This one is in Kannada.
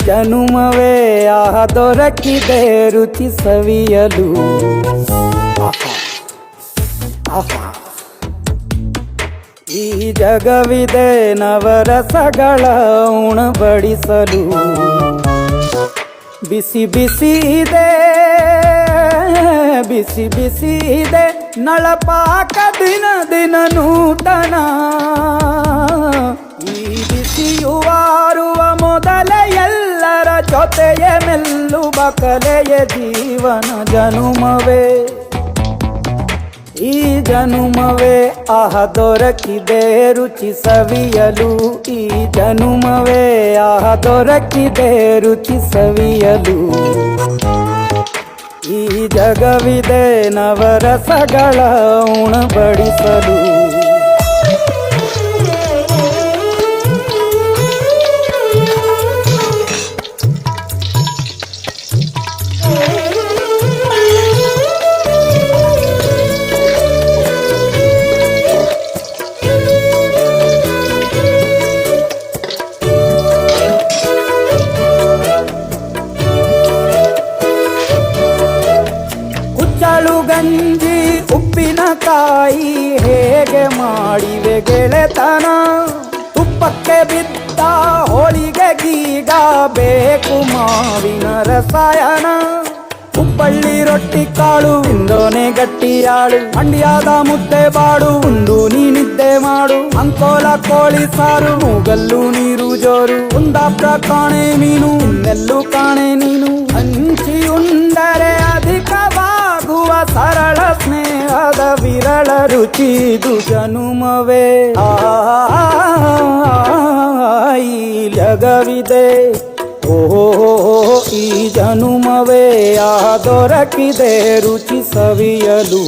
ಜನುಮವೇ ದೊರಕಿದೆ ರುಚಿ ಸವಿಯಲು. ಈ ಜಗವಿದೆ ನವರಸಗಳ ಉಣಬಡಿಸಲು. ಬಿಸಿ ಬಿಸಿ ಇದೆ ಬಿಸಿ ಬಿಸಿ ಇದೆ ನಳಪಾಕ ದಿನ ದಿನ ನೂತನ. ಈ ಬಿಸಿಯುವಾರುವ ಮೊದಲೇ ಎಲ್ಲರ ಜೊತೆಯ ಮೆಲ್ಲುವ ಕಲೆಯ ಜೀವನ ಜನುಮವೇ. ಈ ಜನುಮವೇ ದೊರಕಿದೆ ರುಚಿ ಸವಿಯಲು. ಈ ಜನುಮವೇ ದೊರಕಿದೆ ರುಚಿ ಸವಿಯಲು. ಈ ಜಗವಿದೆ ನವರಸಗಳ ಉಣಬಡಿಸಲು. ಗಂಜಿ ಉಪ್ಪಿನಕಾಯಿ ಹೇಗೆ ಮಾಡಿವೆ ಗೆಳೆತನ. ತುಪ್ಪಕ್ಕೆ ಬಿದ್ದ ಹೋಳಿಗೆ ಗೀಗ ಬೇಕು ಮಾವಿನ ರಸಾಯನ. ಹುಬ್ಬಳ್ಳಿ ರೊಟ್ಟಿ ಕಾಳು ಇಂದೋನೆ ಗಟ್ಟಿಯಾಳು. ಮಂಡ್ಯದ ಮುದ್ದೆ ಬಾಡು ಉಂಡು ನೀನಿದ್ದೆ ಮಾಡು. ಅಂಕೋಲ ಕೋಳಿ ಸಾರು ಮೂಗಲ್ಲು ನೀರು ಜೋರು. ಕುಂದಾಪುರ ಕಾಣೆ ಮೀನು ಇನ್ನೆಲ್ಲೂ ಕಾಣೆ ನೀನು. ಹಂಚಿ ಉಂಡರೆ ಅಧಿಕವಾಗುವ ಸರಳ ಸ್ನೇಹದ ವಿರಳ ರುಚಿದು ಜನುಮವೇ. ಈ ಜಗವಿದೆ ಈ ಜನುಮವೇ ದೊರಕಿದೆ ರುಚಿ ಸವಿಯಲು.